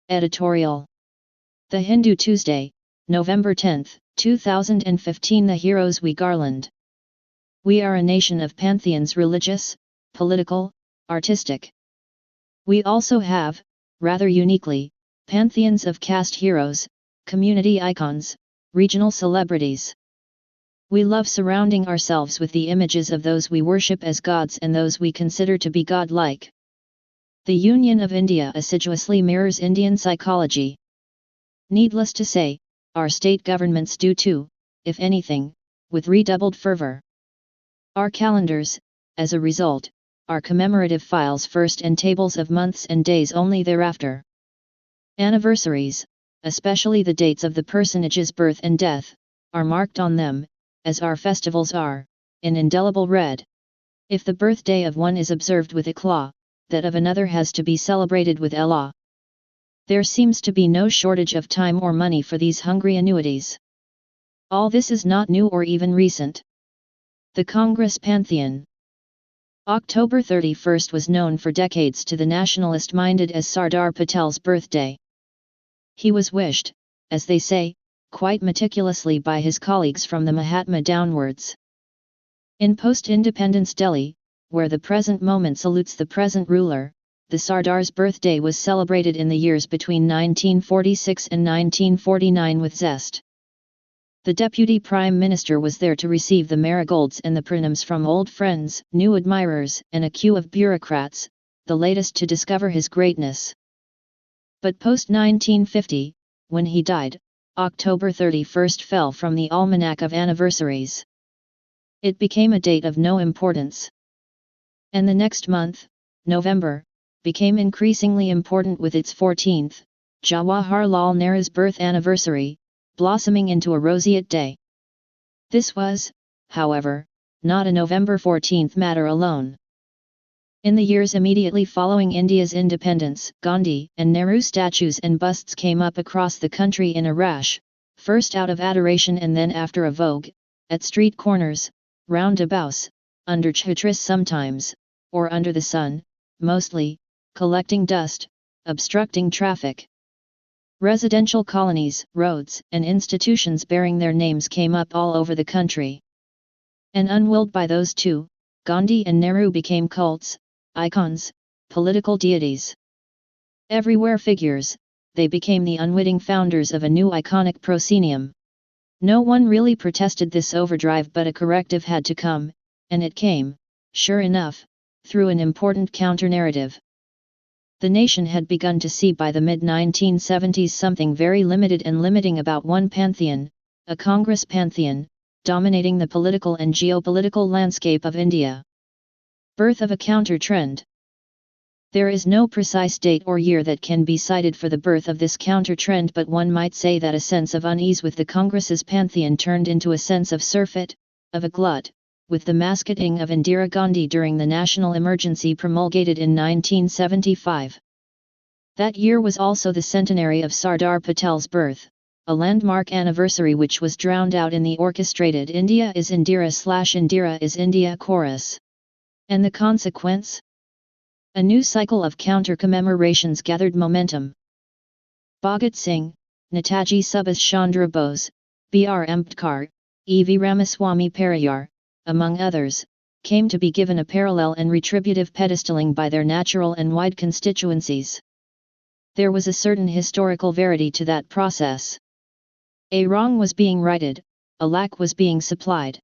Editorial. The Hindu Tuesday, November 10, 2015. The Heroes we garland. We are a nation of pantheons, religious, political, artistic. We also have, rather uniquely, pantheons of caste heroes, community icons, regional celebrities. We love surrounding ourselves with the images of those we worship as gods and those we consider to be godlike. The Union of India assiduously mirrors Indian psychology. Needless to say, our state governments do too, if anything, with redoubled fervor. Our calendars, as a result, are commemorative files first and tables of months and days only thereafter. Anniversaries, especially the dates of the personage's birth and death, are marked on them, as our festivals are, in indelible red. If the birthday of one is observed with éclat, that of another has to be celebrated with élan. There seems to be no shortage of time or money for these hungry annuities. All this is not new or even recent. The Congress Pantheon. October 31 was known for decades to the nationalist-minded as Sardar Patel's birthday. He was wished, as they say, quite meticulously by his colleagues from the Mahatma downwards. In post-independence Delhi, where the present moment salutes the present ruler, the Sardar's birthday was celebrated in the years between 1946 and 1949 with zest. The Deputy Prime Minister was there to receive the marigolds and the pranams from old friends, new admirers, and a queue of bureaucrats, the latest to discover his greatness. But post-1950, when he died, October 31 fell from the almanac of anniversaries. It became a date of no importance. And the next month, November, became increasingly important with its 14th, Jawaharlal Nehru's birth anniversary, blossoming into a roseate day. This was, however, not a November 14 matter alone. In the years immediately following India's independence, Gandhi and Nehru statues and busts came up across the country in a rash, first out of adoration and then after a vogue, at street corners, roundabouts, under chhatris sometimes, or under the sun, mostly, collecting dust, obstructing traffic. Residential colonies, roads, and institutions bearing their names came up all over the country. And unwilled by those two, Gandhi and Nehru became cults, icons, political deities. Everywhere figures, they became the unwitting founders of a new iconic proscenium. No one really protested this overdrive, but a corrective had to come, and it came, sure enough, through an important counter-narrative. The nation had begun to see by the mid-1970s something very limited and limiting about one pantheon, a Congress pantheon, dominating the political and geopolitical landscape of India. Birth of a counter-trend. There is no precise date or year that can be cited for the birth of this counter-trend, but one might say that a sense of unease with the Congress's pantheon turned into a sense of surfeit, of a glut, with the masquerading of Indira Gandhi during the national emergency promulgated in 1975. That year was also the centenary of Sardar Patel's birth, a landmark anniversary which was drowned out in the orchestrated India is Indira/Indira is India chorus. And the consequence? A new cycle of counter-commemorations gathered momentum. Bhagat Singh, Netaji Subhash Chandra Bose, B.R. Ambedkar, E.V. Ramaswamy Periyar, among others, came to be given a parallel and retributive pedestaling by their natural and wide constituencies. There was a certain historical verity to that process. A wrong was being righted, a lack was being supplied.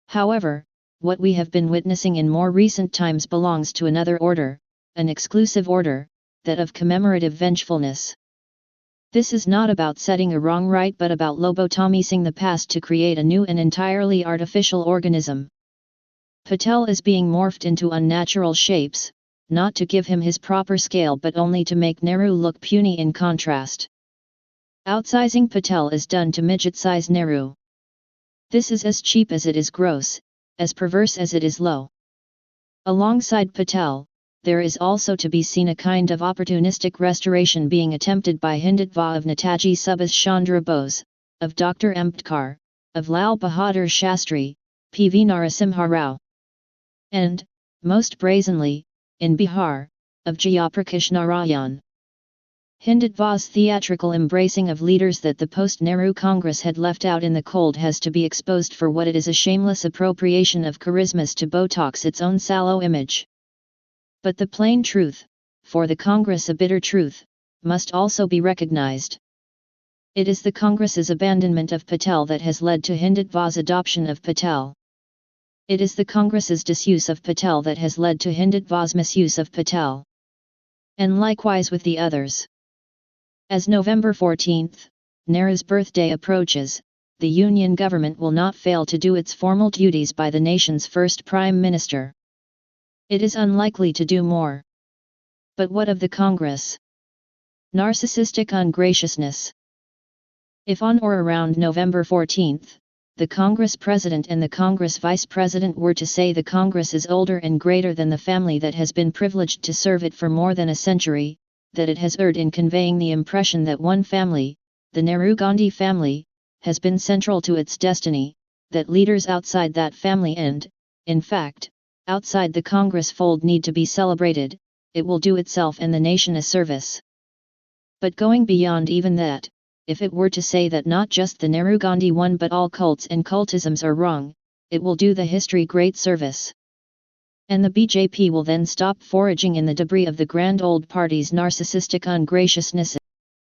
However, what we have been witnessing in more recent times belongs to another order, an exclusive order, that of commemorative vengefulness. This is not about setting a wrong right but about lobotomizing the past to create a new and entirely artificial organism. Patel is being morphed into unnatural shapes, not to give him his proper scale but only to make Nehru look puny in contrast. Outsizing Patel is done to midget-size Nehru. This is as cheap as it is gross, as perverse as it is low. Alongside Patel, there is also to be seen a kind of opportunistic restoration being attempted by Hindutva of Netaji Subhash Chandra Bose, of Dr. Ambedkar, of Lal Bahadur Shastri, P.V. Narasimha Rao. And, most brazenly, in Bihar, of Jayaprakash Narayan. Hindutva's theatrical embracing of leaders that the post-Nehru Congress had left out in the cold has to be exposed for what it is, a shameless appropriation of charismas to Botox its own sallow image. But the plain truth, for the Congress a bitter truth, must also be recognized. It is the Congress's abandonment of Patel that has led to Hindutva's adoption of Patel. It is the Congress's disuse of Patel that has led to Hindutva's misuse of Patel. And likewise with the others. As November 14, Nehru's birthday approaches, the Union government will not fail to do its formal duties by the nation's first Prime Minister. It is unlikely to do more. But what of the Congress? Narcissistic ungraciousness. If on or around November 14, the Congress President and the Congress Vice President were to say the Congress is older and greater than the family that has been privileged to serve it for more than a century, that it has erred in conveying the impression that one family, the Nehru-Gandhi family, has been central to its destiny, that leaders outside that family and, in fact, outside the Congress fold need to be celebrated, it will do itself and the nation a service. But going beyond even that, if it were to say that not just the Nehru-Gandhi one but all cults and cultisms are wrong, it will do the history great service. And the BJP will then stop foraging in the debris of the grand old party's narcissistic ungraciousness.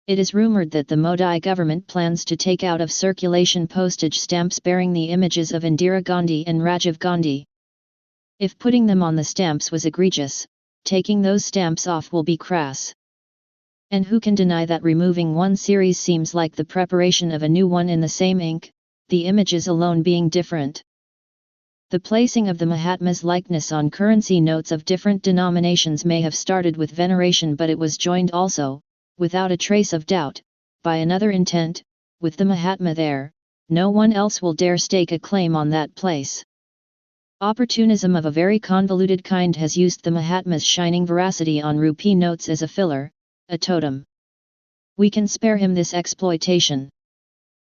It is rumored that the Modi government plans to take out of circulation postage stamps bearing the images of Indira Gandhi and Rajiv Gandhi. If putting them on the stamps was egregious, taking those stamps off will be crass. And who can deny that removing one series seems like the preparation of a new one in the same ink, the images alone being different? The placing of the Mahatma's likeness on currency notes of different denominations may have started with veneration, but it was joined also, without a trace of doubt, by another intent. With the Mahatma there, no one else will dare stake a claim on that place. Opportunism of a very convoluted kind has used the Mahatma's shining veracity on rupee notes as a filler, a totem. We can spare him this exploitation.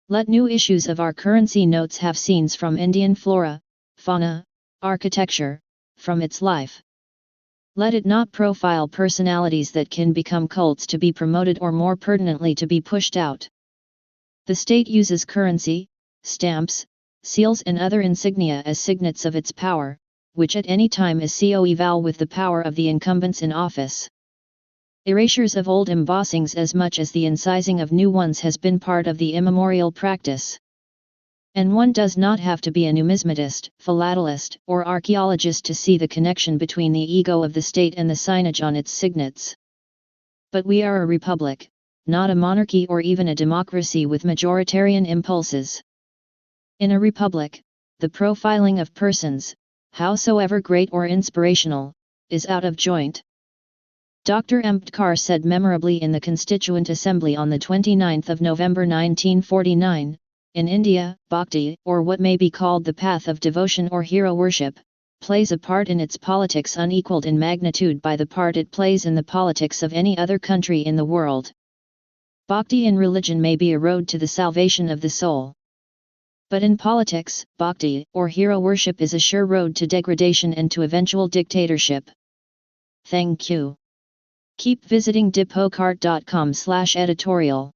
Let new issues of our currency notes have scenes from Indian flora, fauna, architecture, from its life. Let it not profile personalities that can become cults to be promoted or more pertinently to be pushed out. The state uses currency, stamps, seals and other insignia as signets of its power, which at any time is co-eval with the power of the incumbents in office. Erasures of old embossings as much as the incising of new ones has been part of the immemorial practice. And one does not have to be a numismatist, philatelist, or archaeologist to see the connection between the ego of the state and the signage on its signets. But we are a republic, not a monarchy or even a democracy with majoritarian impulses. In a republic, the profiling of persons, howsoever great or inspirational, is out of joint. Dr. Ambedkar said memorably in the Constituent Assembly on the 29th of November 1949, in India, bhakti, or what may be called the path of devotion or hero worship, plays a part in its politics unequaled in magnitude by the part it plays in the politics of any other country in the world. Bhakti in religion may be a road to the salvation of the soul. But in politics, bhakti, or hero worship is a sure road to degradation and to eventual dictatorship. Thank you. Keep visiting dipocart.com/editorial.